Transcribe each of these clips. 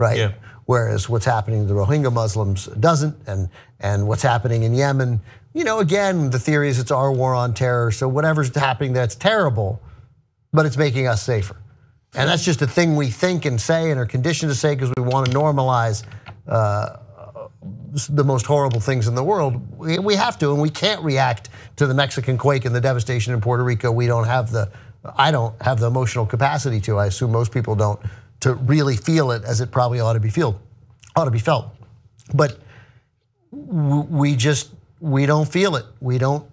right? Yeah. Whereas what's happening to the Rohingya Muslims doesn't, and what's happening in Yemen, again, the theory is it's our war on terror, so whatever's happening that's terrible, but it's making us safer. And that's just a thing we think and say and are conditioned to say because we want to normalize the most horrible things in the world. We have to, and we can't react to the Mexican quake and the devastation in Puerto Rico. I don't have the emotional capacity to. I assume most people don't, to really feel it as it probably ought to be felt. But we don't feel it. We don't.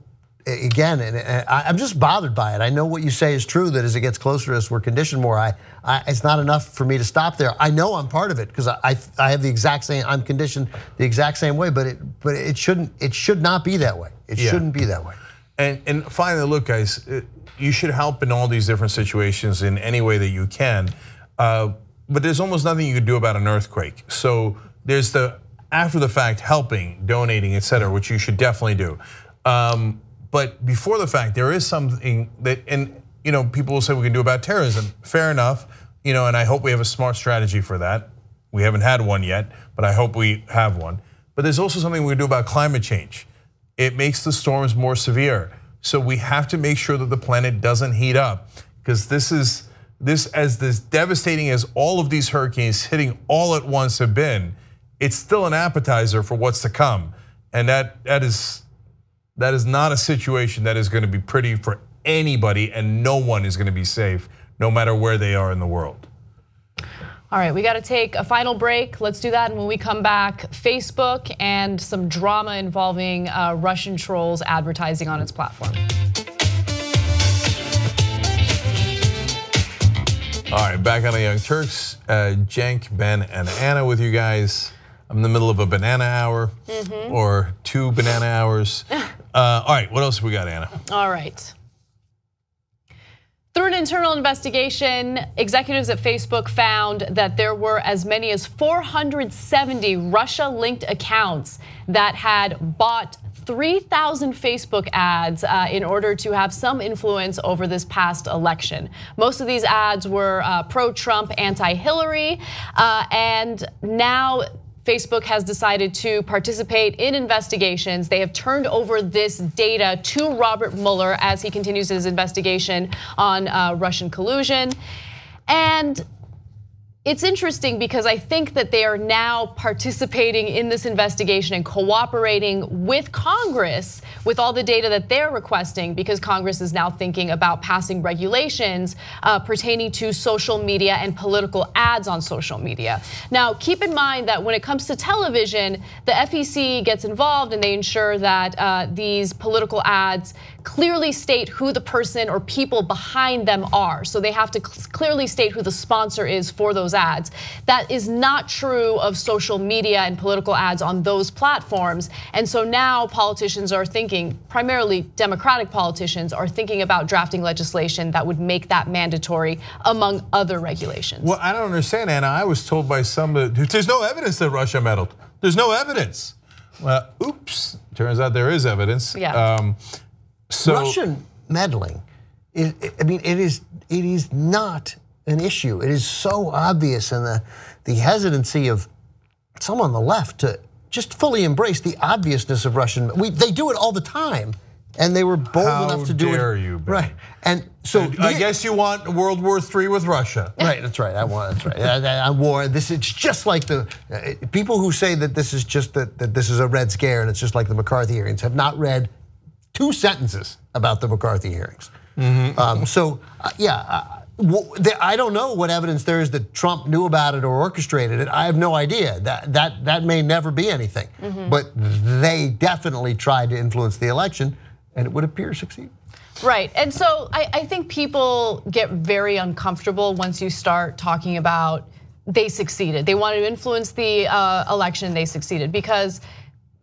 Again, and I'm just bothered by it. I know what you say is true, that as it gets closer to us, we're conditioned more. It's not enough for me to stop there. I know I'm part of it because I have the exact same. I'm conditioned the exact same way. But it shouldn't. It should not be that way. It shouldn't be that way. And finally, look, guys, you should help in all these different situations in any way that you can. But there's almost nothing you can do about an earthquake. So there's the after the fact helping, donating, et cetera, which you should definitely do. But before the fact, there is something that, and people will say we can do about terrorism. Fair enough, and I hope we have a smart strategy for that. We haven't had one yet, but I hope we have one. But there's also something we can do about climate change. It makes the storms more severe. So we have to make sure that the planet doesn't heat up, because as devastating as all of these hurricanes hitting all at once have been, it's still an appetizer for what's to come. And that is not a situation that is going to be pretty for anybody, and no one is going to be safe, no matter where they are in the world. All right, we got to take a final break. Let's do that, and when we come back, Facebook and some drama involving Russian trolls advertising on its platform. All right, back on the Young Turks. Cenk, Ben, and Anna with you guys. I'm in the middle of a banana hour, or 2 banana hours. All right, what else we got, Anna? All right. Through an internal investigation, executives at Facebook found that there were as many as 470 Russia-linked accounts that had bought 3,000 Facebook ads in order to have some influence over this past election. Most of these ads were pro-Trump, anti-Hillary, and now Facebook has decided to participate in investigations. They have turned over this data to Robert Mueller as he continues his investigation on Russian collusion. And it's interesting because I think that they are now participating in this investigation and cooperating with Congress with all the data that they're requesting, because Congress is now thinking about passing regulations pertaining to social media and political ads on social media. Now, keep in mind that when it comes to television, the FEC gets involved and they ensure that these political ads clearly state who the person or people behind them are. So they have to clearly state who the sponsor is for those ads. That is not true of social media and political ads on those platforms. And so now politicians are thinking, primarily Democratic politicians, are thinking about drafting legislation that would make that mandatory, among other regulations. Well, I don't understand, Anna. I was told by somebody, there's no evidence that Russia meddled. There's no evidence. Well, oops, turns out there is evidence. Yeah. Russian meddling, I mean, it is not an issue. It is so obvious, and the hesitancy of some on the left to just fully embrace the obviousness of Russian. They do it all the time, and they were bold enough to do it. How dare you, Ben? Right, and so I guess you want World War III with Russia. Right, that's right. That's right. I war. It's just like the people who say that this is just that this is a Red Scare and it's just like the McCarthy hearings have not read 2 sentences about the McCarthy hearings. So yeah, I don't know what evidence there is that Trump knew about it or orchestrated it. I have no idea. That may never be anything. But they definitely tried to influence the election, and it would appear to succeed. Right, and so I think people get very uncomfortable once you start talking about they succeeded. They wanted to influence the election, they succeeded, because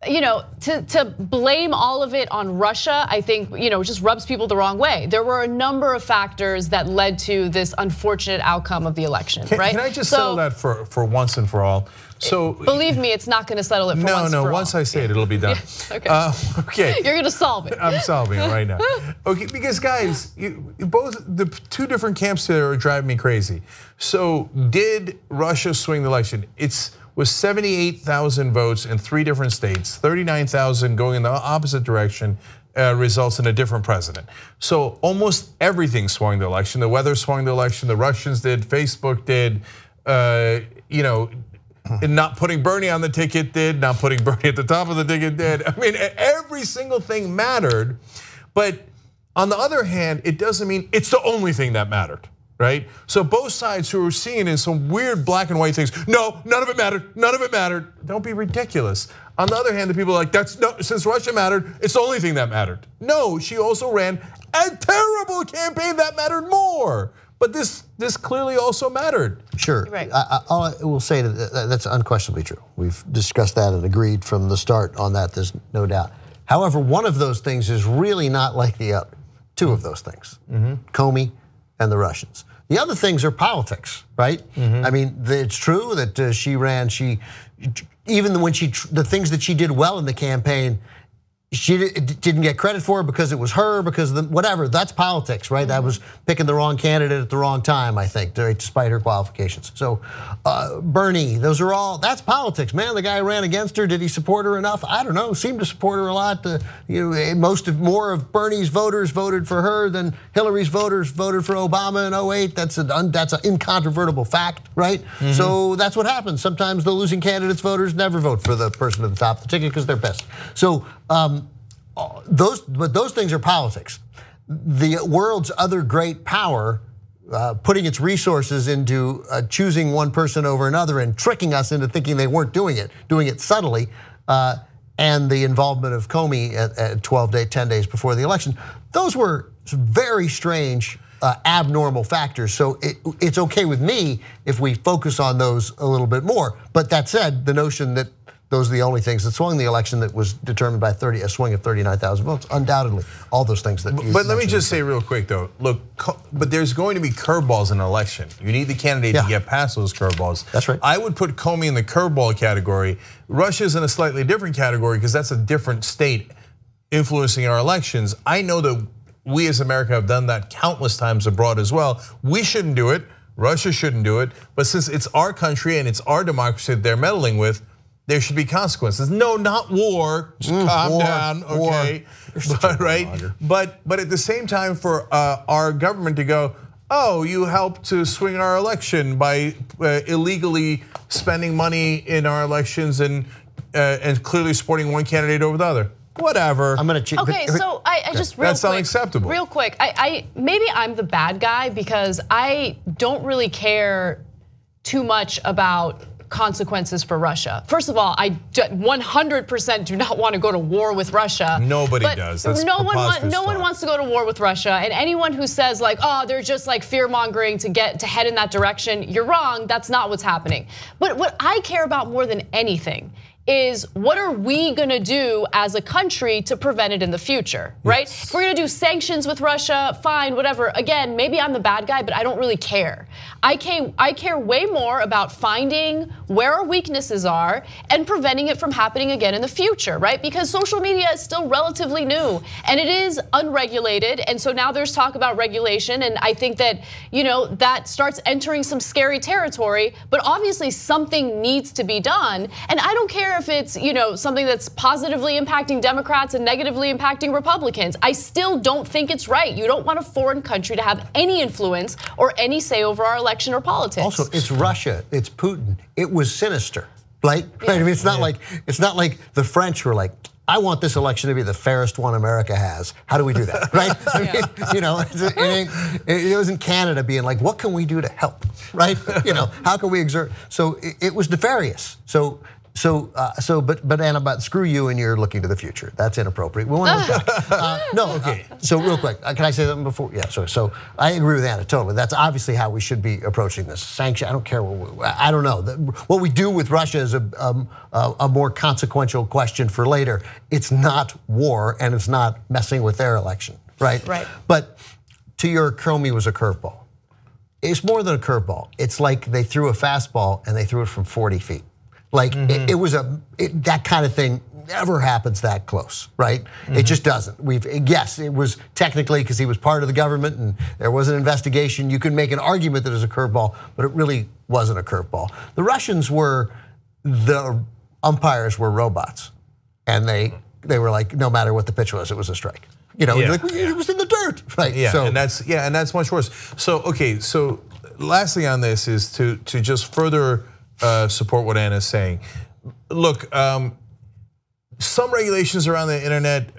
to blame all of it on Russia, I think, just rubs people the wrong way. There were a number of factors that led to this unfortunate outcome of the election, right? Can I just settle that for once and for all? So believe me, it's not going to settle it for once and for all. No, once I say it, it'll be done. Okay. Okay. You're going to solve it. I'm solving it right now. Okay, because guys, both the two different camps here are driving me crazy. So did Russia swing the election? It was 78,000 votes in 3 different states, 39,000 going in the opposite direction. Results in a different president. So almost everything swung the election. The weather swung the election. The Russians did. Facebook did. Not putting Bernie on the ticket did. Not putting Bernie at the top of the ticket did. I mean, every single thing mattered. But on the other hand, it doesn't mean it's the only thing that mattered, right? So both sides who are seeing in some weird black and white things, no, none of it mattered, none of it mattered. Don't be ridiculous. On the other hand, the people are like, since Russia mattered, it's the only thing that mattered. No, she also ran a terrible campaign that mattered more. But this clearly also mattered. Sure, right. I will say that's unquestionably true. We've discussed that and agreed from the start on that, there's no doubt. However, one of those things is really not like the other. 2 of those things, Comey and the Russians. The other things are politics, right? I mean, it's true that even when the things that she did well in the campaign, she didn't get credit for it because it was her, because whatever, that's politics, right? That was picking the wrong candidate at the wrong time, I think, despite her qualifications. So Bernie, that's politics, man. The guy ran against her, did he support her enough? I don't know, seemed to support her a lot. More of Bernie's voters voted for her than Hillary's voters voted for Obama in 2008. That's an incontrovertible fact, right? So that's what happens. Sometimes the losing candidate's voters never vote for the person at the top of the ticket because they're pissed. So those things are politics. The world's other great power, putting its resources into choosing one person over another and tricking us into thinking they weren't doing it subtly, and the involvement of Comey at 10 days before the election, those were very strange, abnormal factors. So it's okay with me if we focus on those a little bit more. But that said, the notion that those are the only things that swung the election that was determined by a swing of 39,000 votes. Undoubtedly, all those things that. But let me just say real quick though, look, but there's going to be curveballs in an election. You need the candidate to get past those curveballs. That's right. I would put Comey in the curveball category. Russia's in a slightly different category because that's a different state influencing our elections. I know that we as America have done that countless times abroad as well. We shouldn't do it. Russia shouldn't do it. But since it's our country and it's our democracy that they're meddling with, there should be consequences. No, not war. Just calm down, okay? But at the same time, for our government to go, oh, you helped to swing our election by illegally spending money in our elections and clearly supporting one candidate over the other. Whatever. I'm gonna check. Okay, so I just real that's quick, unacceptable. Real quick, maybe I'm the bad guy because I don't really care too much about consequences for Russia. First of all, I 100% do not want to go to war with Russia. Nobody does. That's no one wants to go to war with Russia. And anyone who says like, oh, they're just like fear mongering to head in that direction, you're wrong. That's not what's happening. But what I care about more than anything is what are we gonna do as a country to prevent it in the future, right? If we're gonna do sanctions with Russia, fine, whatever. Again, maybe I'm the bad guy, but I don't really care. I care way more about finding where our weaknesses are and preventing it from happening again in the future, right? Because social media is still relatively new and it is unregulated. And so now there's talk about regulation. And I think that, that starts entering some scary territory, but obviously something needs to be done. And I don't care if it's something that's positively impacting Democrats and negatively impacting Republicans. I still don't think it's right. You don't want a foreign country to have any influence or any say over our election or politics. Also, it's Russia, it's Putin. It was sinister, right? Yeah. I mean, it's not like the French were like, I want this election to be the fairest one America has. How do we do that, right? I mean, it wasn't Canada being like, what can we do to help, right? How can we exert? So it was nefarious. So But Anna, but screw you and you're looking to the future. That's inappropriate. We want to look back. No, okay. So real quick, can I say something before? Yeah, sorry. So I agree with Anna totally. That's obviously how we should be approaching this. Sanction, I don't care I don't know. What we do with Russia is a more consequential question for later. It's not war and it's not messing with their election, right? Right. But to your Comey was a curveball. It's more than a curveball. It's like they threw a fastball and they threw it from 40 feet. Like it was that kind of thing never happens that close, right? It just doesn't. Yes, it was technically because he was part of the government and there was an investigation. You can make an argument that it was a curveball, but it really wasn't a curveball. The Russians the umpires were robots, and they were like, no matter what the pitch was, it was a strike. You know, like it was in the dirt, right? Yeah, and that's much worse. So okay, so lastly on this is to just further support what Anna's saying. Look, some regulations around the internet,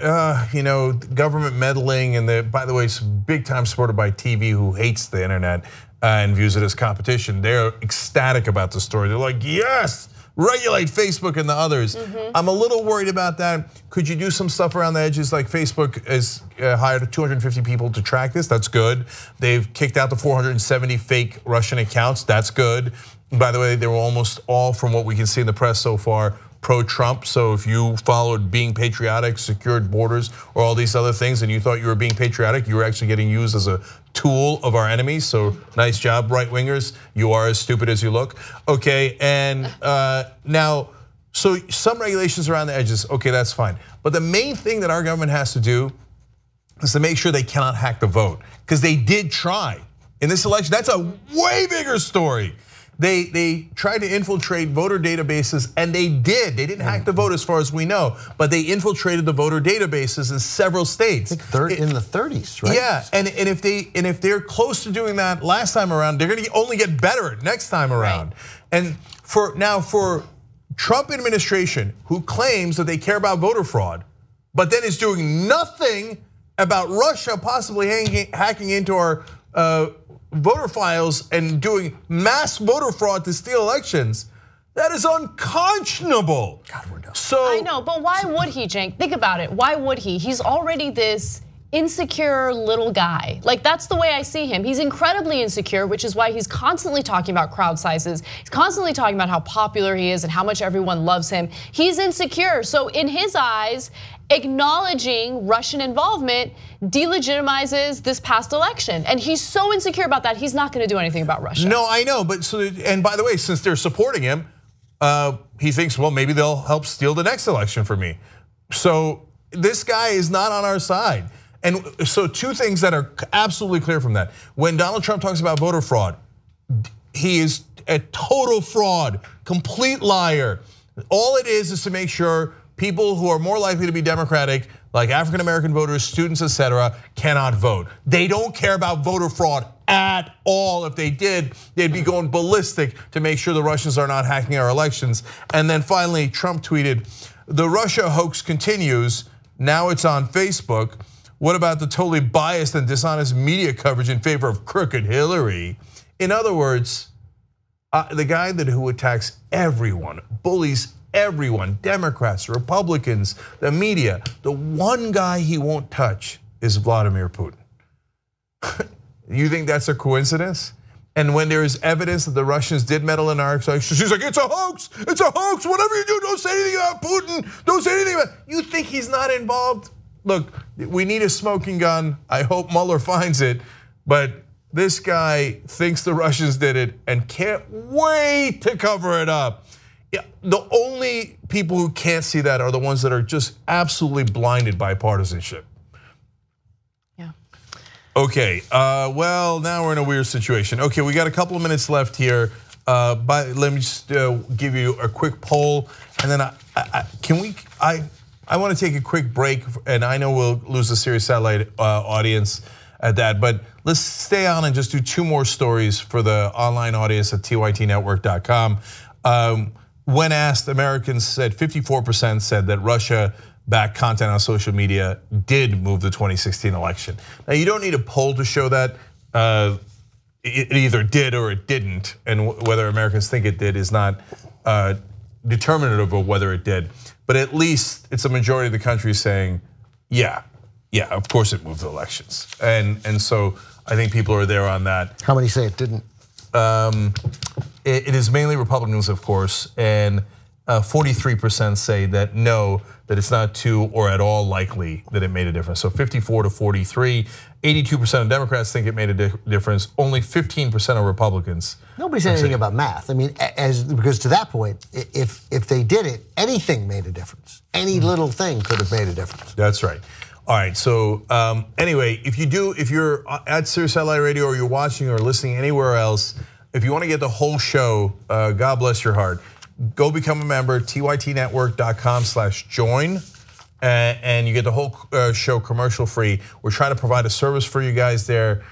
government meddling, and by the way, it's big time supported by TV, who hates the internet and views it as competition. They're ecstatic about the story. They're like, yes, regulate Facebook and the others. I'm a little worried about that. Could you do some stuff around the edges? Like Facebook has hired 250 people to track this. That's good. They've kicked out the 470 fake Russian accounts. That's good. By the way, they were almost all, from what we can see in the press so far, pro-Trump. So if you followed being patriotic, secured borders, or all these other things, and you thought you were being patriotic, you were actually getting used as a tool of our enemies. So nice job, right-wingers. You are as stupid as you look. Okay, and now, so some regulations around the edges, okay, that's fine. But the main thing that our government has to do is to make sure they cannot hack the vote, because they did try in this election. That's a way bigger story. They tried to infiltrate voter databases, and they did. They didn't hack the vote as far as we know, but they infiltrated the voter databases in several states. I think in the 30s, right? Yeah, and if they're close to doing that last time around, they're going to only get better next time around. Right. And for Trump administration, who claims that they care about voter fraud, but then is doing nothing about Russia possibly hacking into our voter files and doing mass voter fraud to steal elections, that is unconscionable. God, we're done. So I know, but why would he, Cenk? Think about it. Why would he? He's already this insecure little guy. Like, that's the way I see him. He's incredibly insecure, which is why he's constantly talking about crowd sizes. He's constantly talking about how popular he is and how much everyone loves him. He's insecure. So in his eyes, acknowledging Russian involvement delegitimizes this past election. And he's so insecure about that, he's not gonna do anything about Russia. No, I know, but and by the way, since they're supporting him, he thinks, well, maybe they'll help steal the next election for me. So this guy is not on our side. And so two things that are absolutely clear from that. When Donald Trump talks about voter fraud, he is a total fraud, complete liar. All it is to make sure people who are more likely to be Democratic, like African American voters, students, etc., cannot vote. They don't care about voter fraud at all. If they did, they'd be going ballistic to make sure the Russians are not hacking our elections. And then finally, Trump tweeted, "The Russia hoax continues. Now it's on Facebook. What about the totally biased and dishonest media coverage in favor of crooked Hillary?" In other words, the guy who attacks everyone, bullies everyone, Democrats, Republicans, the media, the one guy he won't touch is Vladimir Putin. You think that's a coincidence? And when there is evidence that the Russians did meddle in our elections, she's like, it's a hoax, whatever you do, don't say anything about Putin, don't say anything about, you think he's not involved? Look, we need a smoking gun. I hope Mueller finds it, but this guy thinks the Russians did it and can't wait to cover it up. The only people who can't see that are the ones that are just absolutely blinded by partisanship. Yeah. Okay, well, now we're in a weird situation. Okay, we got a couple of minutes left here. But let me just give you a quick poll, and then I want to take a quick break, and I know we'll lose the Sirius Satellite audience at that, but let's stay on and just do two more stories for the online audience at tytnetwork.com. When asked, Americans said 54% said that Russia-backed content on social media did move the 2016 election. Now, you don't need a poll to show that. It either did or it didn't, and whether Americans think it did is not determinative of whether it did, but at least it's a majority of the country saying, yeah, of course it moved the elections, and so I think people are there on that. How many say it didn't? It is mainly Republicans, of course, and 43% say that no, that it's not too or at all likely that it made a difference. So 54 to 43, 82% of Democrats think it made a difference. Only 15% of Republicans. Nobody said anything about math. I mean, because to that point, if they did it, anything made a difference. Any little thing could have made a difference. That's right. All right, so anyway, if you're at Sirius Satellite Radio or you're watching or listening anywhere else, if you want to get the whole show, God bless your heart, go become a member, tytnetwork.com/join, and you get the whole show commercial free. We're trying to provide a service for you guys there.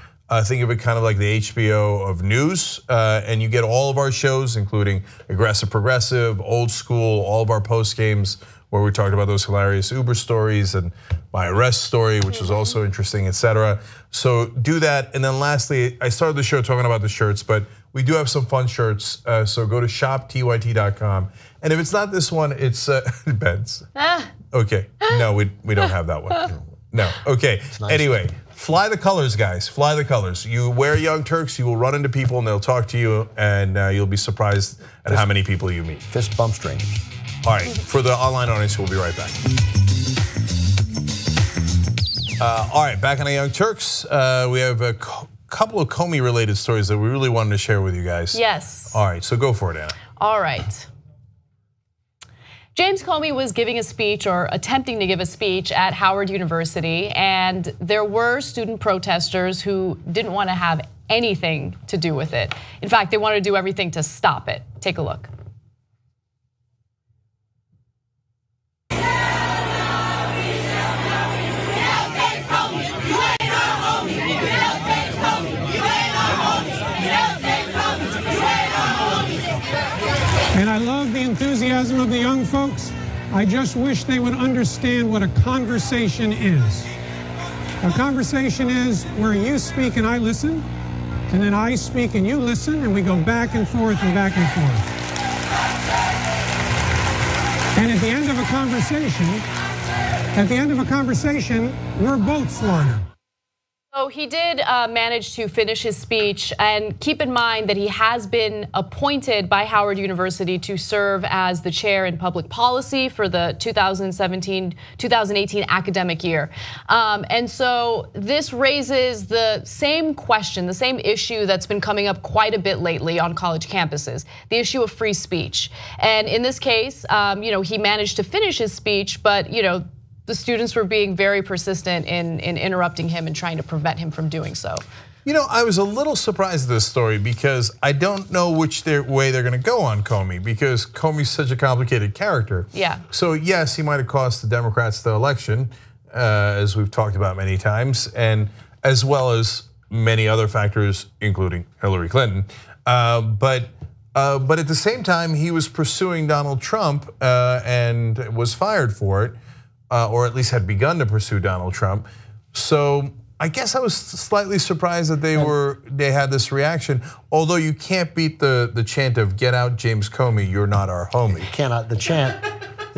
Think of it kind of like the HBO of news, and you get all of our shows, including Aggressive Progressive, Old School, all of our post games, where we talked about those hilarious Uber stories and my arrest story, which was also interesting, etc. So do that. And then lastly, I started the show talking about the shirts, but we do have some fun shirts. So go to shoptyt.com. And if it's not this one, it's Ben's. Okay, no, we don't have that one. No, okay. Nice. Anyway, fly the colors, guys, fly the colors. You wear Young Turks, you will run into people and they'll talk to you, and you'll be surprised at how many people you meet. Fist bump strangers. All right, for the online audience, we'll be right back. All right, back on the Young Turks. We have a couple of Comey-related stories that we really wanted to share with you guys. Yes. All right, so go for it, Anna. All right. James Comey was giving a speech, or attempting to give a speech, at Howard University, and there were student protesters who didn't want to have anything to do with it. In fact, they wanted to do everything to stop it. Take a look. And I love the enthusiasm of the young folks. I just wish they would understand what a conversation is. A conversation is where you speak and I listen, and then I speak and you listen, and we go back and forth and back and forth. And at the end of a conversation, we're both slaughtered. So he did manage to finish his speech, and keep in mind that he has been appointed by Howard University to serve as the chair in public policy for the 2017-2018 academic year. And so this raises the same question, the same issue that's been coming up quite a bit lately on college campuses, the issue of free speech. And in this case, he managed to finish his speech, but the students were being very persistent in interrupting him and trying to prevent him from doing so. I was a little surprised at this story because I don't know which way they're going to go on Comey, because Comey's such a complicated character. Yeah. So yes, he might have cost the Democrats the election, as we've talked about many times, and as well as many other factors, including Hillary Clinton. But at the same time, he was pursuing Donald Trump and was fired for it. Or at least had begun to pursue Donald Trump. So I guess I was slightly surprised that they had this reaction. Although you can't beat the chant of "Get out, James Comey, you're not our homie." You cannot. The chant.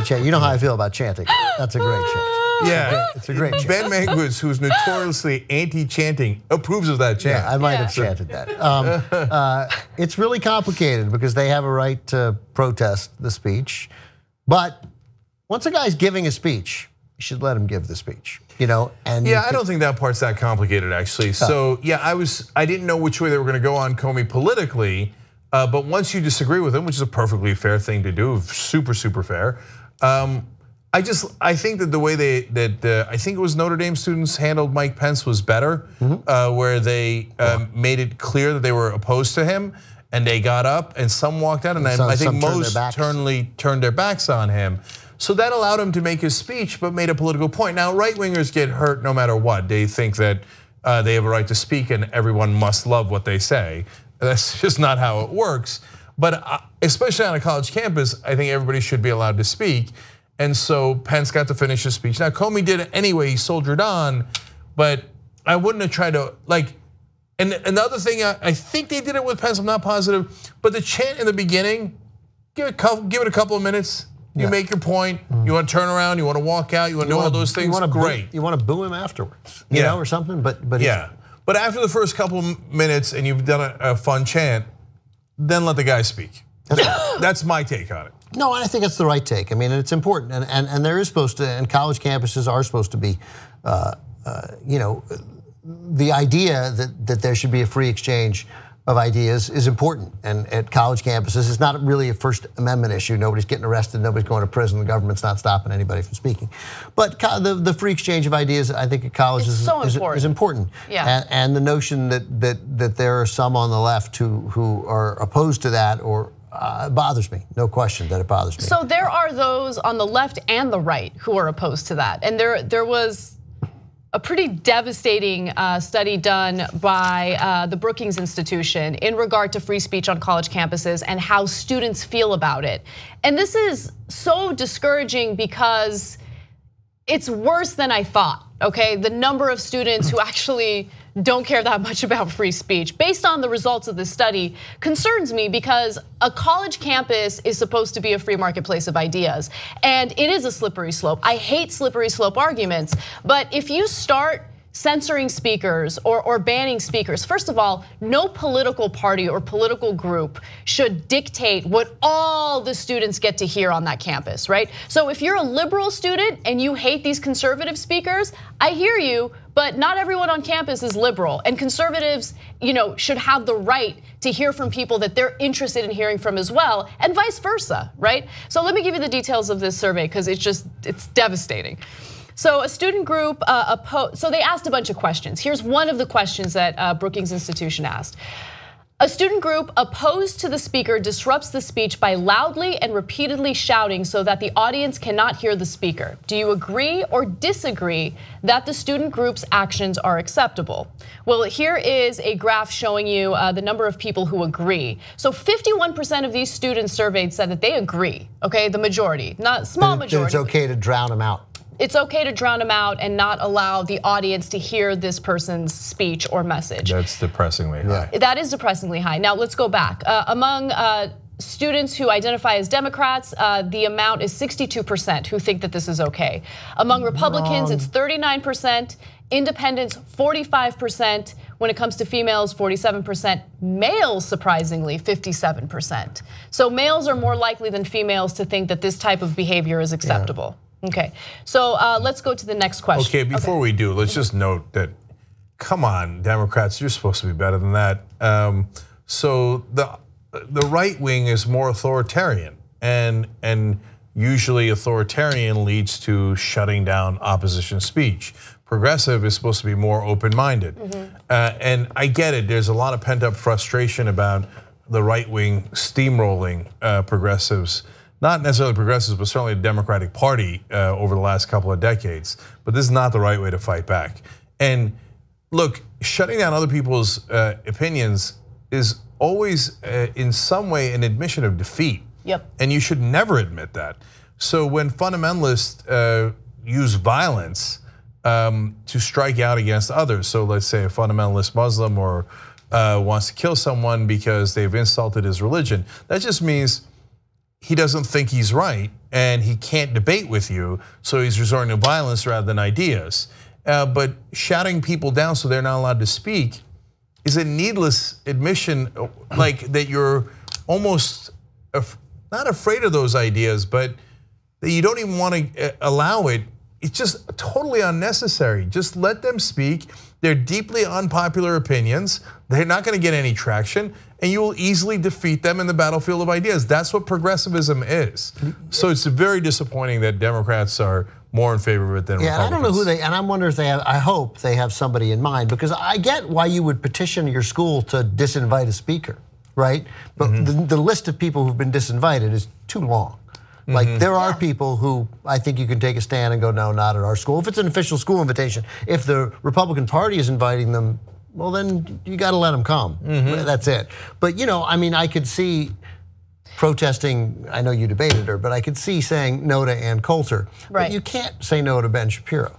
You know how I feel about chanting. That's a great chant. Yeah, it's a great chant. Ben Mankiewicz, who's notoriously anti-chanting, approves of that chant. Yeah, I might have chanted that. It's really complicated because they have a right to protest the speech, but once a guy's giving a speech, you should let him give the speech, And yeah, I don't think that part's that complicated, actually. So yeah, I didn't know which way they were going to go on Comey politically, but once you disagree with him, which is a perfectly fair thing to do, super fair. I think that the way I think it was Notre Dame students handled Mike Pence was better, where they made it clear that they were opposed to him. And they got up, and some walked out, and I think most turned their backs on him. So that allowed him to make his speech, but made a political point. Now, right-wingers get hurt no matter what. They think that they have a right to speak and everyone must love what they say. That's just not how it works. But especially on a college campus, I think everybody should be allowed to speak. And so Pence got to finish his speech. Now, Comey did it anyway, he soldiered on, but I wouldn't have tried to, and another thing, I think they did it with Pence, I'm not positive, but the chant in the beginning, give it a couple of minutes. You make your point. You want to turn around. You want to walk out. You want to do all those things. Great. You want to boo him afterwards, you know, or something. But yeah. But after the first couple of minutes and you've done a fun chant, then let the guy speak. That's my take on it. No, I think it's the right take. I mean, it's important, and there is supposed to, and college campuses are supposed to be, you know, the idea that there should be a free exchange of ideas is important, and at college campuses, it's not really a First Amendment issue. Nobody's getting arrested, nobody's going to prison, the government's not stopping anybody from speaking. But the free exchange of ideas, I think at colleges is important. Yeah. And the notion that there are some on the left who are opposed to that or bothers me, no question that it bothers me. So there are those on the left and the right who are opposed to that, and there was a pretty devastating study done by the Brookings Institution in regard to free speech on college campuses and how students feel about it. And this is so discouraging because it's worse than I thought, okay? The number of students who actually don't care that much about free speech, based on the results of this study, concerns me because a college campus is supposed to be a free marketplace of ideas, and it is a slippery slope. I hate slippery slope arguments, but if you start censoring speakers or banning speakers, first of all, no political party or political group should dictate what all the students get to hear on that campus, right? So if you're a liberal student and you hate these conservative speakers, I hear you, but not everyone on campus is liberal, and conservatives, you know, should have the right to hear from people that they're interested in hearing from as well, and vice versa, right? So let me give you the details of this survey because it's devastating. So a student group so they asked a bunch of questions. Here's one of the questions that Brookings Institution asked. A student group opposed to the speaker disrupts the speech by loudly and repeatedly shouting so that the audience cannot hear the speaker. Do you agree or disagree that the student group's actions are acceptable? Well, here is a graph showing you the number of people who agree. So 51% of these students surveyed said that they agree, okay? The majority, not small majority. It's okay to drown them out. It's okay to drown them out and not allow the audience to hear this person's speech or message. That's depressingly high. That is depressingly high. Now let's go back. Among students who identify as Democrats, the amount is 62% who think that this is okay. Among Republicans, it's 39%, independents, 45%. When it comes to females, 47%, males, surprisingly, 57%. So males are more likely than females to think that this type of behavior is acceptable. Okay, so let's go to the next question. Okay, before we do, let's just note that, come on, Democrats, you're supposed to be better than that. So the right wing is more authoritarian, and usually authoritarian leads to shutting down opposition speech. Progressive is supposed to be more open-minded. And I get it, there's a lot of pent-up frustration about the right wing steamrolling progressives. Not necessarily progressives, but certainly the Democratic Party over the last couple of decades. But this is not the right way to fight back. And look, shutting down other people's opinions is always in some way an admission of defeat. Yep. And you should never admit that. So when fundamentalists use violence to strike out against others, so let's say a fundamentalist Muslim or wants to kill someone because they've insulted his religion, that just means he doesn't think he's right and he can't debate with you, so he's resorting to violence rather than ideas. But shouting people down so they're not allowed to speak is a needless admission, like that you're almost not afraid of those ideas, but that you don't even want to allow it. It's just totally unnecessary. Just let them speak. They're deeply unpopular opinions. They're not going to get any traction, and you will easily defeat them in the battlefield of ideas. That's what progressivism is. So it's very disappointing that Democrats are more in favor of it than Republicans. I don't know who they, and I'm wondering if they have, I hope they have somebody in mind, because I get why you would petition your school to disinvite a speaker, right? But the list of people who've been disinvited is too long. Like there are people who I think you can take a stand and go, no, not at our school. If it's an official school invitation, if the Republican Party is inviting them, well then you got to let them come. That's it. But I mean, I could see protesting, I know you debated her, but I could see saying no to Ann Coulter. Right. But you can't say no to Ben Shapiro.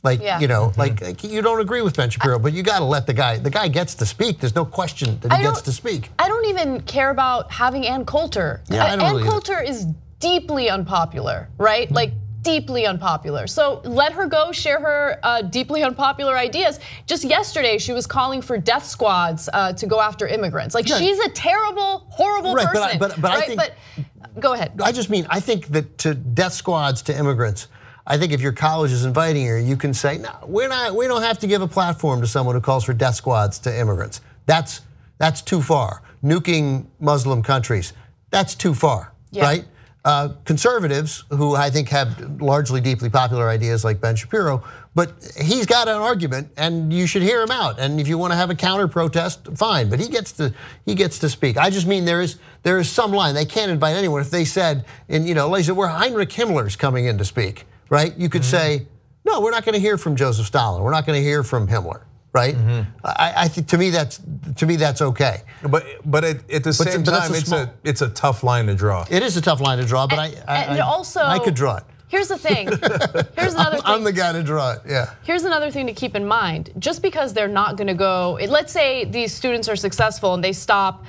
Like, you know, like you don't agree with Ben Shapiro, but you got to let the guy gets to speak. There's no question that he gets to speak. I don't even care about having Ann Coulter. Yeah, Ann Coulter is deeply unpopular, right? Like deeply unpopular. So let her go share her deeply unpopular ideas. Just yesterday, she was calling for death squads to go after immigrants. Like she's a terrible, horrible person. But I think, go ahead. I just mean, I think that to death squads to immigrants, I think if your college is inviting her, you can say, no, we don't have to give a platform to someone who calls for death squads to immigrants. That's too far. Nuking Muslim countries, that's too far, right? Conservatives, who I think have largely deeply popular ideas like Ben Shapiro, but he's got an argument and you should hear him out. And if you want to have a counter protest, fine, but he gets to speak. I just mean there is some line. They can't invite anyone. If they said, like where Heinrich Himmler's coming in to speak, right? You could say, no, we're not going to hear from Joseph Stalin. We're not going to hear from Himmler, right? I think to me that's okay. But at the same time, it's a tough line to draw. It is a tough line to draw, but I could draw it. Here's the thing. Here's another thing. I'm the guy to draw it, yeah. Here's another thing to keep in mind. Just because they're not gonna go, let's say these students are successful and they stop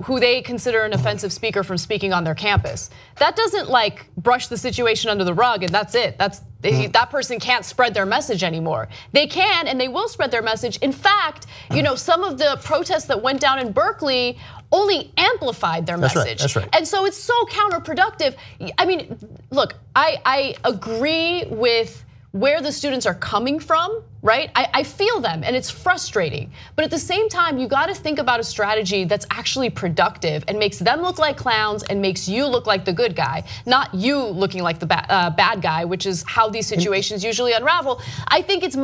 who they consider an offensive speaker from speaking on their campus. That doesn't like brush the situation under the rug and that's it. That person can't spread their message anymore. They can and they will spread their message. In fact, some of the protests that went down in Berkeley only amplified their message. That's right. And so it's so counterproductive. I mean, look, I agree with where the students are coming from, right? I feel them and it's frustrating. But at the same time, you gotta think about a strategy that's actually productive and makes them look like clowns and makes you look like the good guy, not you looking like the bad guy, which is how these situations usually unravel. I think it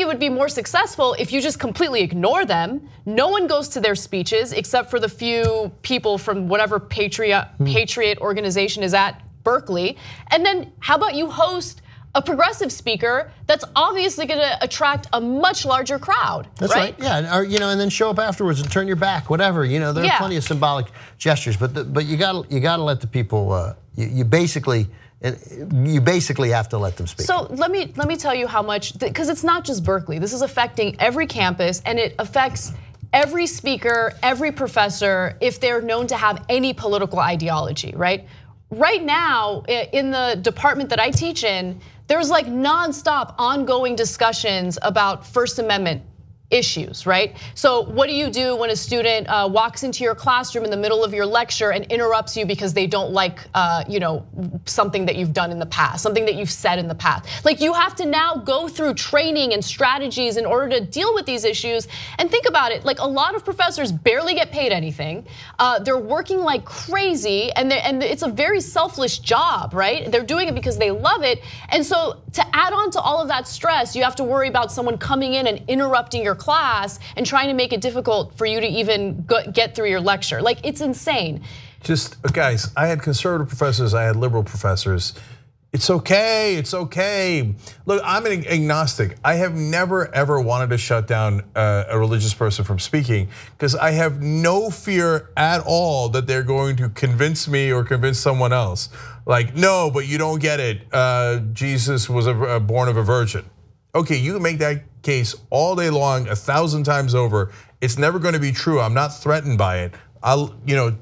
would be more successful if you just completely ignore them. No one goes to their speeches except for the few people from whatever patriot organization is at Berkeley. And then how about you host a progressive speaker that's obviously gonna attract a much larger crowd, That's right, yeah, or, and then show up afterwards and turn your back, whatever. There are plenty of symbolic gestures, but you gotta let the people, you basically have to let them speak. So let me tell you how much, because it's not just Berkeley. This is affecting every campus and it affects every speaker, every professor, if they're known to have any political ideology, right? Right now, in the department that I teach in, there's like nonstop ongoing discussions about First Amendment issues, right? So what do you do when a student walks into your classroom in the middle of your lecture and interrupts you because they don't like something that you've done in the past, something that you've said in the past? Like you have to now go through training and strategies in order to deal with these issues. And think about it, like a lot of professors barely get paid anything. They're working like crazy and it's a very selfless job, right? They're doing it because they love it. And so to add on to all of that stress, you have to worry about someone coming in and interrupting your class and trying to make it difficult for you to even get through your lecture. Like it's insane. Just guys, I had conservative professors, I had liberal professors. It's okay, it's okay. Look, I'm an agnostic. I have never ever wanted to shut down a religious person from speaking because I have no fear at all that they're going to convince me or convince someone else. Like, no, but you don't get it. Jesus was born of a virgin. Okay, you can make that case all day long, 1,000 times over. It's never going to be true. I'm not threatened by it. I'll,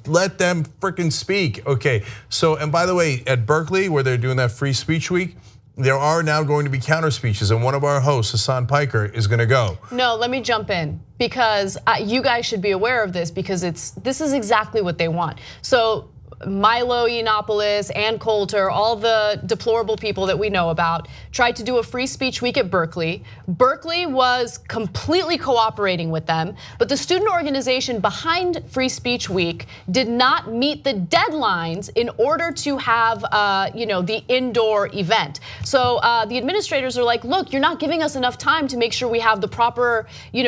let them freaking speak. Okay, so, and by the way, at Berkeley, where they're doing that free speech week, there are now going to be counter speeches, and one of our hosts, Hassan Piker, is going to go. No, let me jump in because you guys should be aware of this because this is exactly what they want. So Milo Yiannopoulos, Ann Coulter, all the deplorable people that we know about, tried to do a free speech week at Berkeley. Berkeley was completely cooperating with them, but the student organization behind Free Speech Week did not meet the deadlines in order to have the indoor event. So the administrators are like, look, you're not giving us enough time to make sure we have the proper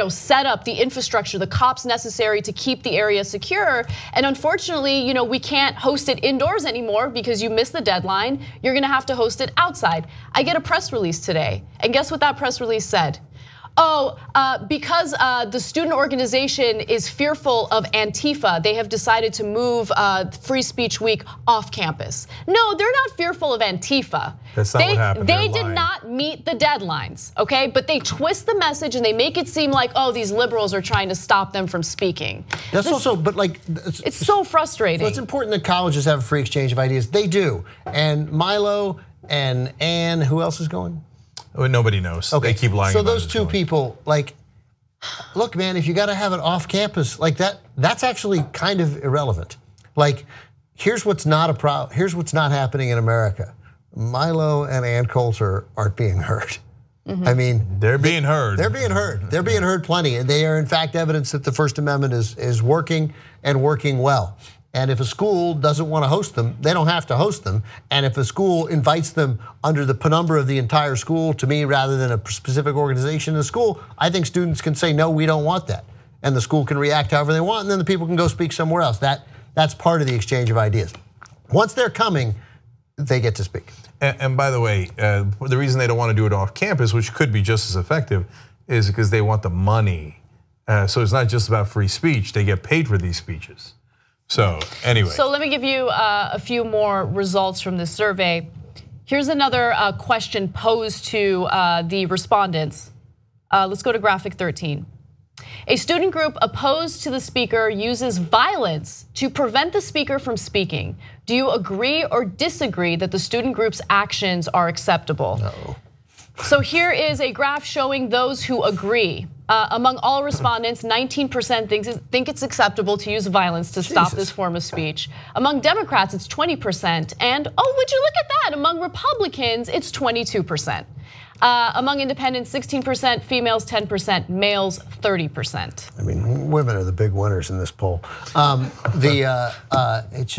setup, the infrastructure, the cops necessary to keep the area secure. And unfortunately, we can't host it indoors anymore because you missed the deadline. You're gonna have to host it outside. I get a press release today, and guess what that press release said? Because the student organization is fearful of Antifa, they have decided to move Free Speech Week off campus. No, they're not fearful of Antifa. That's not what happened. They did not meet the deadlines, okay? But they twist the message and they make it seem like, oh, these liberals are trying to stop them from speaking. That's also, but like, it's so frustrating. So it's important that colleges have a free exchange of ideas. They do. And Milo and Ann, who else is going? Nobody knows. Okay. They keep lying. So those two people, like, look, man, if you got to have it off campus like that, that's actually kind of irrelevant. Like, here's what's not happening in America. Milo and Ann Coulter aren't being heard. I mean, they're being heard. They're being heard. They're being heard plenty, and they are in fact evidence that the First Amendment is working and working well. And if a school doesn't want to host them, they don't have to host them. And if a school invites them under the penumbra of the entire school to me rather than a specific organization in the school, I think students can say, no, we don't want that. And the school can react however they want, and then the people can go speak somewhere else. That's part of the exchange of ideas. Once they're coming, they get to speak. And by the way, the reason they don't want to do it off campus, which could be just as effective, is because they want the money. So it's not just about free speech, they get paid for these speeches. So anyway. So let me give you a few more results from this survey. Here's another question posed to the respondents. Let's go to graphic 13. A student group opposed to the speaker uses violence to prevent the speaker from speaking. Do you agree or disagree that the student group's actions are acceptable? No. So here is a graph showing those who agree. Among all respondents, 19% think it's acceptable to use violence to stop this form of speech. Among Democrats, it's 20%. And oh, would you look at that? Among Republicans, it's 22%. Among independents, 16%, females 10%, males 30%. I mean, women are the big winners in this poll. It's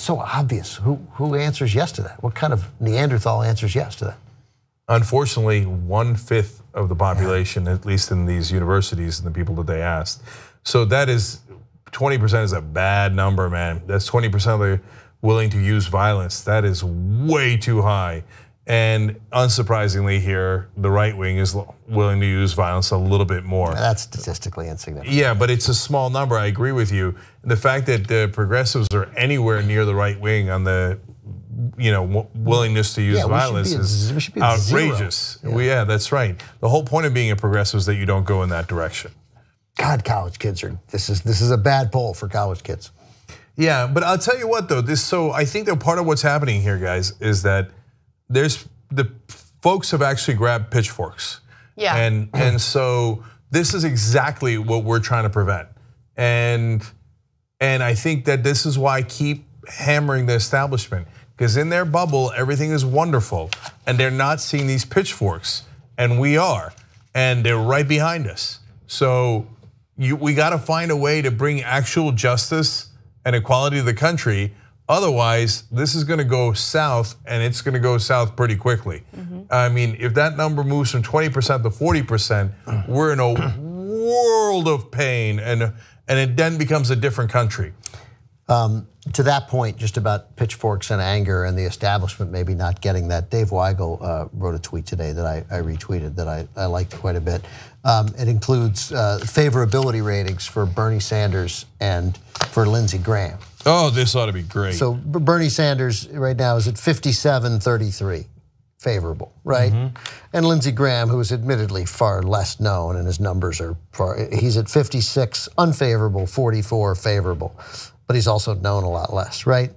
so obvious. Who answers yes to that? What kind of Neanderthal answers yes to that? Unfortunately, 1/5 of the population, at least in these universities and the people that they asked. So that is, 20% is a bad number, man. That's 20% of the willing to use violence. That is way too high. And unsurprisingly here, the right wing is willing to use violence a little bit more. That's statistically insignificant. Yeah, but it's a small number, I agree with you. The fact that the progressives are anywhere near the right wing on the willingness to use violence is outrageous. Yeah, that's right. The whole point of being a progressive is that you don't go in that direction. God, college kids are, this is a bad poll for college kids. Yeah, but I'll tell you what though, I think that part of what's happening here, guys, is that the folks have actually grabbed pitchforks. Yeah. And so this is exactly what we're trying to prevent. And I think that this is why I keep hammering the establishment. Because in their bubble, everything is wonderful, and they're not seeing these pitchforks, and we are, and they're right behind us. So we got to find a way to bring actual justice and equality to the country. Otherwise, this is going to go south, and it's going to go south pretty quickly. I mean, if that number moves from 20% to 40%, we're in a world of pain, and it then becomes a different country. To that point, just about pitchforks and anger and the establishment maybe not getting that, Dave Weigel wrote a tweet today that I retweeted that I liked quite a bit. It includes favorability ratings for Bernie Sanders and for Lindsey Graham. Oh, this ought to be great. So Bernie Sanders right now is at 57-33. Favorable, right? And Lindsey Graham, who is admittedly far less known and his numbers are he's at 56 unfavorable, 44 favorable. But he's also known a lot less, right?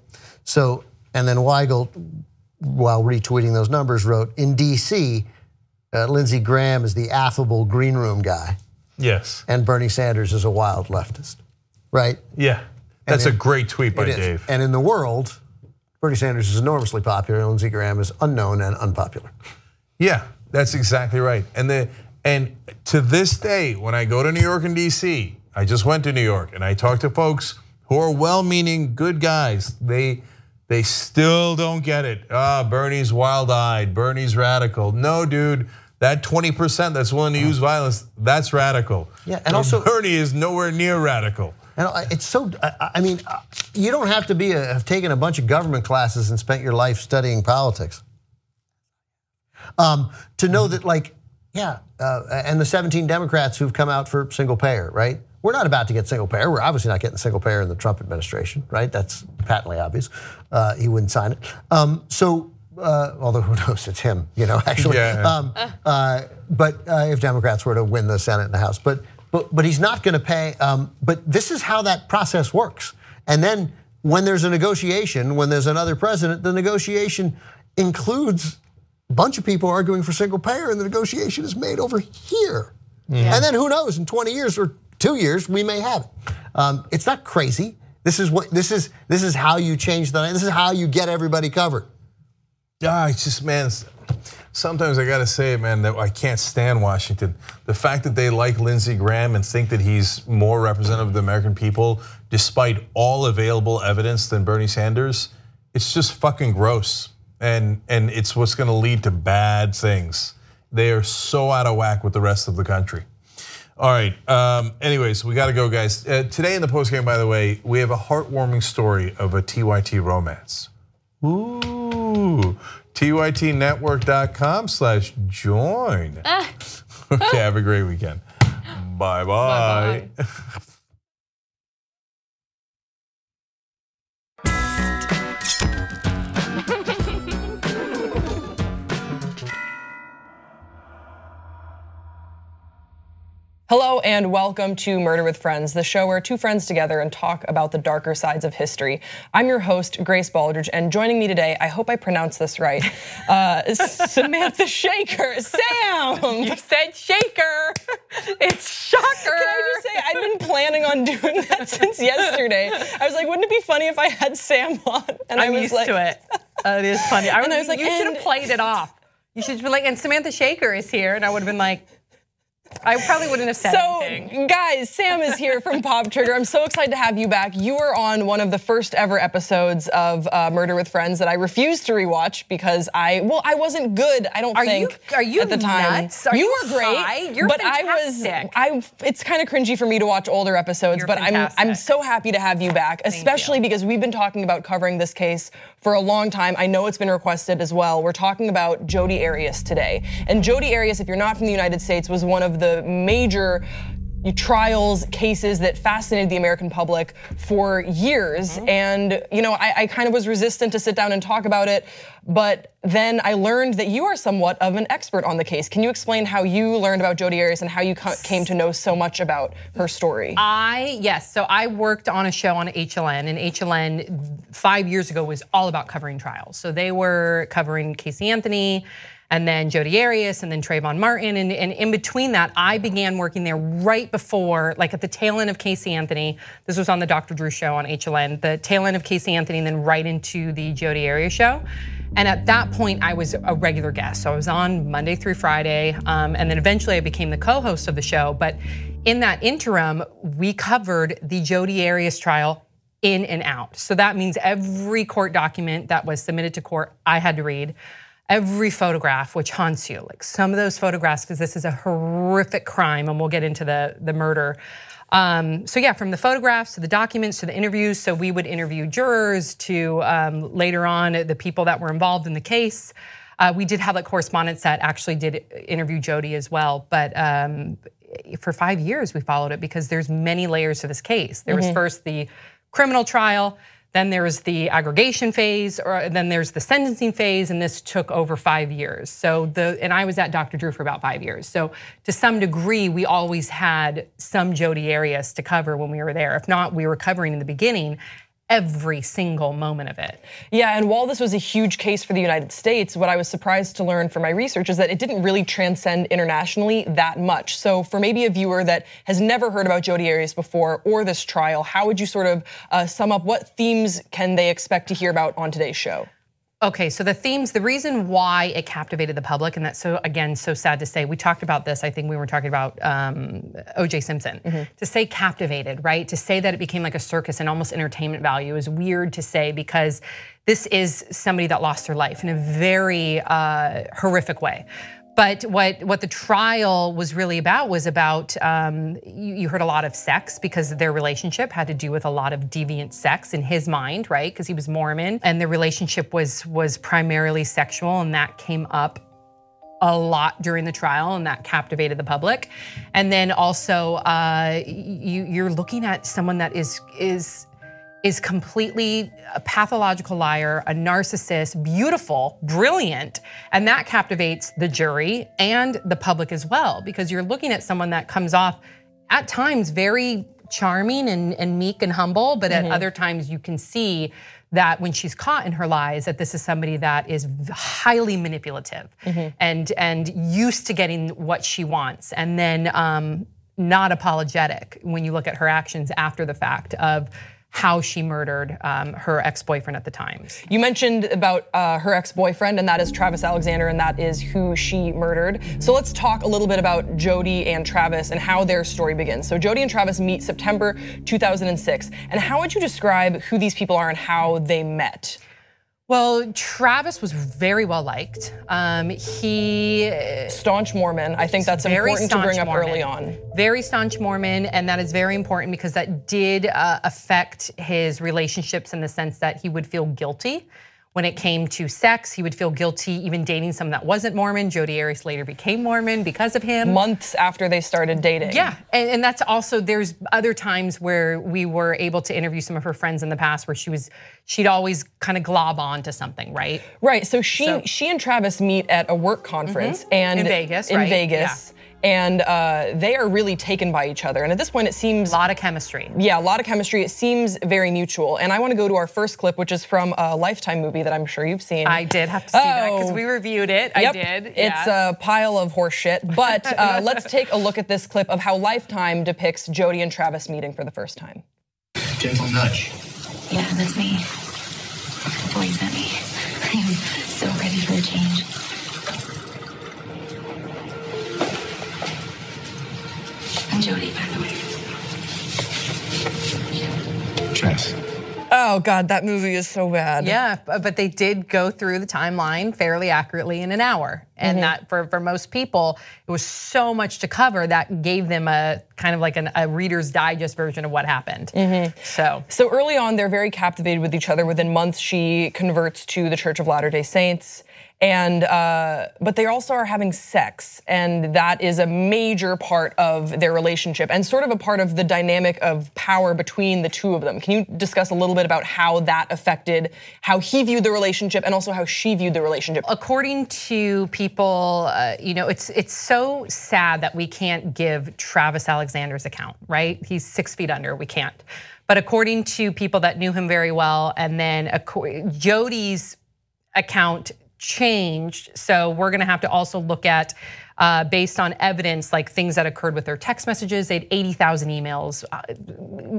So, and then Weigel, while retweeting those numbers, wrote, in DC, Lindsey Graham is the affable green room guy. Yes. And Bernie Sanders is a wild leftist, right? Yeah, that's a great tweet by Dave. And in the world, Bernie Sanders is enormously popular, and Lindsey Graham is unknown and unpopular. Yeah, that's exactly right. And to this day, when I go to New York and DC, I just went to New York and I talk to folks who are well-meaning, good guys. They still don't get it. Bernie's wild-eyed, Bernie's radical. No, dude, that 20% that's willing to use violence, that's radical. Yeah, and also Bernie is nowhere near radical. And it's so, I mean, you don't have to have taken a bunch of government classes and spent your life studying politics to know that, like, Yeah, and the 17 Democrats who've come out for single payer, right? We're not about to get single payer. We're obviously not getting single payer in the Trump administration, right? That's patently obvious. He wouldn't sign it. Although who knows, it's him, actually. Yeah. But if Democrats were to win the Senate and the House, but he's not going to pay. But this is how that process works. And then when there's a negotiation, when there's another president, the negotiation includes a bunch of people arguing for single payer, and the negotiation is made over here. Yeah. And then who knows? In 20 years or 2 years, we may have it. It's not crazy. This is how you change the. This is how you get everybody covered. Yeah, it's just, man, sometimes I gotta say, man, that I can't stand Washington. The fact that they like Lindsey Graham and think that he's more representative of the American people, despite all available evidence than Bernie Sanders, it's just fucking gross. And it's what's gonna lead to bad things. They are so out of whack with the rest of the country. All right, anyways, we gotta go, guys. Today in the postgame, by the way, we have a heartwarming story of a TYT romance. Ooh, tytnetwork.com/join. Okay, have a great weekend. Bye-bye. Hello and welcome to Murder with Friends, the show where two friends together and talk about the darker sides of history. I'm your host, Grace Baldridge, and joining me today, I hope I pronounced this right, Samantha Shaker. Sam! You said Shaker. It's Shocker. Can I just say, I've been planning on doing that since yesterday. I was like, wouldn't it be funny if I had Sam on? And I'm used to it. It is funny. I was like, you should have played it off. You should have been like, and Samantha Shaker is here, and I would have been like, I probably wouldn't have said anything. Guys, Sam is here from Pop Trigger. I'm so excited to have you back. You were on one of the first ever episodes of Murder with Friends that I refused to rewatch because I wasn't good. I don't think. Are you at the time? Nuts? Are you you were great. High? You're but fantastic. It's kind of cringy for me to watch older episodes, You're but fantastic. I'm so happy to have you back, especially because we've been talking about covering this case for a long time. I know it's been requested as well. We're talking about Jodi Arias today. And Jodi Arias, if you're not from the United States, was one of the major trials, cases that fascinated the American public for years. And I kind of was resistant to sit down and talk about it, but then I learned that you are somewhat of an expert on the case. Can you explain how you learned about Jodi Arias and how you came to know so much about her story? Yes, so I worked on a show on HLN, and HLN 5 years ago was all about covering trials. So they were covering Casey Anthony, and then Jodi Arias, and then Trayvon Martin, and in between that, I began working there right before, like at the tail end of Casey Anthony. This was on the Dr. Drew show on HLN, the tail end of Casey Anthony, and then right into the Jodi Arias show. And at that point, I was a regular guest. So I was on Monday through Friday, and then eventually I became the co-host of the show. But in that interim, we covered the Jodi Arias trial in and out. So that means every court document that was submitted to court, I had to read. Every photograph, which haunts you, like some of those photographs, because this is a horrific crime, and we'll get into the murder. So yeah, from the photographs to the documents to the interviews. So we would interview jurors to later on the people that were involved in the case. We did have like correspondents that actually did interview Jodi as well, but for 5 years we followed it because there's many layers to this case. There was first the criminal trial, then there was the aggregation phase, or then there's the sentencing phase, and this took over 5 years. So and I was at Dr. Drew for about 5 years. So to some degree, we always had some Jodi Arias to cover when we were there. If not, we were covering in the beginning every single moment of it. Yeah, and while this was a huge case for the United States, what I was surprised to learn from my research is that it didn't really transcend internationally that much. So for maybe a viewer that has never heard about Jodi Arias before or this trial, how would you sort of sum up what themes can they expect to hear about on today's show? Okay, so the themes, the reason why it captivated the public, and that's so, again, so sad to say, we talked about this, I think we were talking about O.J. Simpson. To say captivated, right? To say that it became like a circus and almost entertainment value is weird to say because this is somebody that lost their life in a very horrific way. But what the trial was really about was about, you heard a lot of sex because their relationship had to do with a lot of deviant sex in his mind, right? Because he was Mormon, and their relationship was primarily sexual, and that came up a lot during the trial, and that captivated the public. And then also, you're looking at someone that is completely a pathological liar, a narcissist, beautiful, brilliant, and that captivates the jury and the public as well, because you're looking at someone that comes off at times very charming and meek and humble, but at other times you can see that when she's caught in her lies, that this is somebody that is highly manipulative and used to getting what she wants, and then not apologetic when you look at her actions after the fact of how she murdered her ex-boyfriend at the time. You mentioned about her ex-boyfriend, and that is Travis Alexander, and that is who she murdered. So let's talk a little bit about Jodi and Travis and how their story begins. So Jodi and Travis meet September 2006. And how would you describe who these people are and how they met? Well, Travis was very well liked. He staunch Mormon. I think that's important to bring up early on. Very staunch Mormon, and that is very important because that did affect his relationships in the sense that he would feel guilty when it came to sex. He would feel guilty even dating someone that wasn't Mormon. Jodi Arias later became Mormon because of him. Months after they started dating. Yeah, and that's also, there's other times where we were able to interview some of her friends in the past where she'd always kind of glob on to something, right? Right, so she and Travis meet at a work conference and in Vegas, in Vegas. Yeah. And they are really taken by each other. And at this point, it seems a lot of chemistry. Yeah, a lot of chemistry. It seems very mutual. And I want to go to our first clip, which is from a Lifetime movie that I'm sure you've seen. I did have to see that because we reviewed it. Yep. I did. It's a pile of horse shit. But let's take a look at this clip of how Lifetime depicts Jodi and Travis meeting for the first time. Gentle nudge. Yeah, that's me. Boys at me. I am so ready for a change. I'm Jodi, by the way. Tress. Oh God, that movie is so bad. Yeah, but they did go through the timeline fairly accurately in an hour. And that for most people, it was so much to cover that gave them a kind of like a Reader's Digest version of what happened. So early on, they're very captivated with each other. Within months, she converts to the Church of Latter-day Saints. And but they also are having sex, and that is a major part of their relationship and sort of a part of the dynamic of power between the two of them. Can you discuss a little bit about how that affected how he viewed the relationship and also how she viewed the relationship? According to people, you know, it's so sad that we can't give Travis Alexander's account, right? He's 6 feet under, we can't. But according to people that knew him very well, and then Jodi's account changed, so we're gonna have to also look at based on evidence, like things that occurred with their text messages. They had 80,000 emails,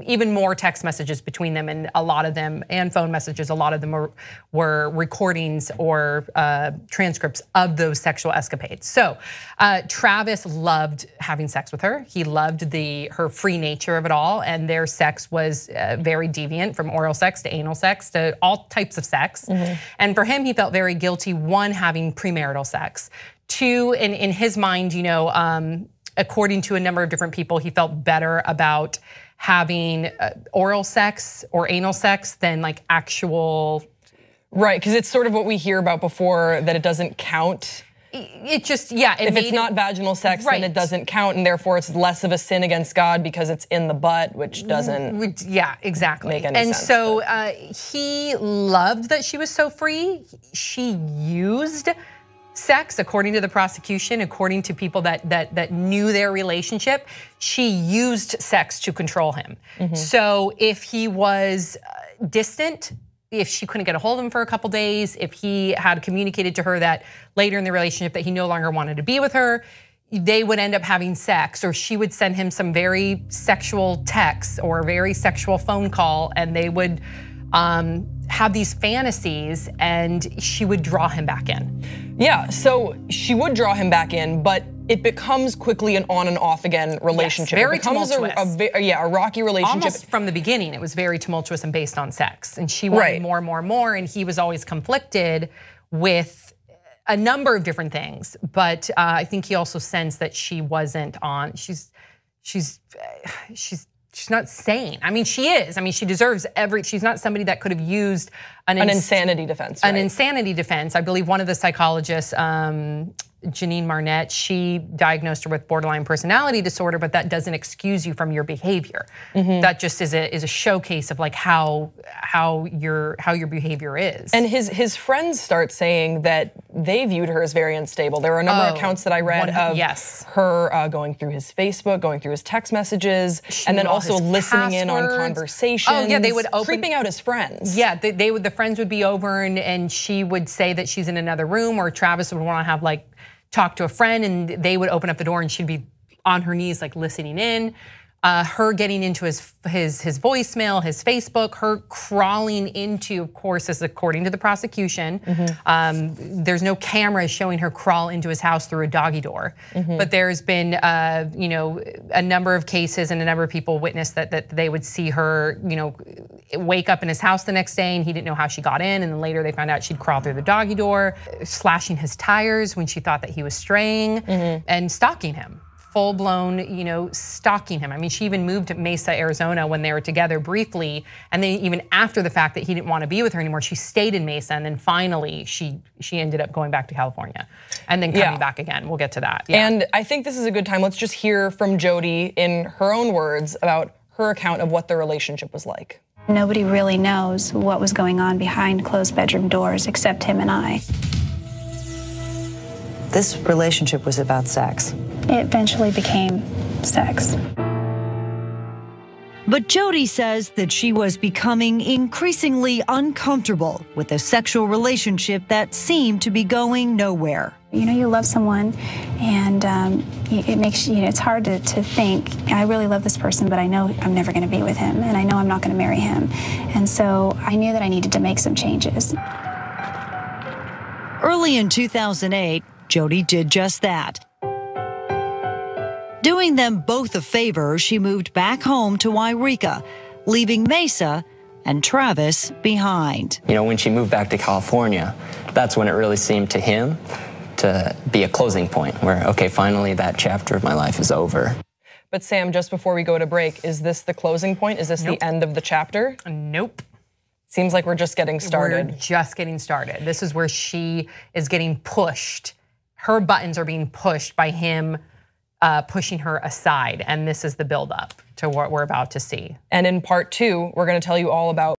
even more text messages between them, and a lot of them, and phone messages, a lot of them were recordings or transcripts of those sexual escapades. So Travis loved having sex with her. He loved her free nature of it all, and their sex was very deviant, from oral sex to anal sex to all types of sex. And for him, he felt very guilty, one, having premarital sex. Two, in his mind, you know, according to a number of different people, he felt better about having oral sex or anal sex than like actual. Right, because it's sort of what we hear about before, that it doesn't count. It just, yeah. If it's not vaginal sex, then it doesn't count, and therefore it's less of a sin against God because it's in the butt, which doesn't. Yeah, exactly. Make any sense, so he loved that she was so free. She used sex, according to the prosecution, according to people that knew their relationship, she used sex to control him. So if he was distant, if she couldn't get a hold of him for a couple days, if he had communicated to her that later in the relationship that he no longer wanted to be with her, they would end up having sex, or she would send him some very sexual texts or a very sexual phone call, and they would have these fantasies, and she would draw him back in. Yeah, so she would draw him back in, but it becomes quickly an on and off again relationship. Yes, very it becomes tumultuous. a rocky relationship. Almost from the beginning, it was very tumultuous and based on sex. And she wanted more and more and more, and he was always conflicted with a number of different things. But I think he also sensed that she wasn't on, she's she's not sane. I mean, she is. I mean, she deserves she's not somebody that could have used an insanity defense. An insanity defense. I believe one of the psychologists, Janine Marnette, she diagnosed her with borderline personality disorder, but that doesn't excuse you from your behavior. That just is a showcase of like how your behavior is. And his friends start saying that they viewed her as very unstable. There were a number of accounts that I read of her going through his Facebook, going through his text messages, and then also listening in on conversations. Oh yeah, they would creeping out his friends. Yeah, the friends would be over and she would say that she's in another room, or Travis would want to have like talk to a friend, and they would open up the door and she'd be on her knees like listening in. Her getting into his voicemail, his Facebook, her crawling into, of course, this is according to the prosecution. There's no cameras showing her crawl into his house through a doggy door. But there's been a number of cases and a number of people witnessed that they would see her wake up in his house the next day and he didn't know how she got in, and then later they found out she'd crawl through the doggy door, slashing his tires when she thought that he was straying, and stalking him. Full-blown, stalking him. I mean, she even moved to Mesa, Arizona when they were together briefly, and then even after the fact that he didn't want to be with her anymore, she stayed in Mesa, and then finally she ended up going back to California, and then coming back again. We'll get to that. And I think this is a good time. Let's just hear from Jodi in her own words about her account of what their relationship was like. Nobody really knows what was going on behind closed bedroom doors except him and I. This relationship was about sex. It eventually became sex. But Jodi says that she was becoming increasingly uncomfortable with a sexual relationship that seemed to be going nowhere. You love someone, and it makes it's hard to think, I really love this person, but I know I'm never going to be with him, and I know I'm not going to marry him. And so I knew that I needed to make some changes. Early in 2008, Jodi did just that. Doing them both a favor, she moved back home to Yreka, leaving Mesa and Travis behind. When she moved back to California, that's when it really seemed to him to be a closing point where, okay, finally that chapter of my life is over. But Sam, just before we go to break, is this the closing point? Is this the end of the chapter? Nope. Seems like we're just getting started. We're just getting started. This is where she is getting pushed. Her buttons are being pushed by him pushing her aside, and this is the buildup to what we're about to see. And in part 2, we're going to tell you all about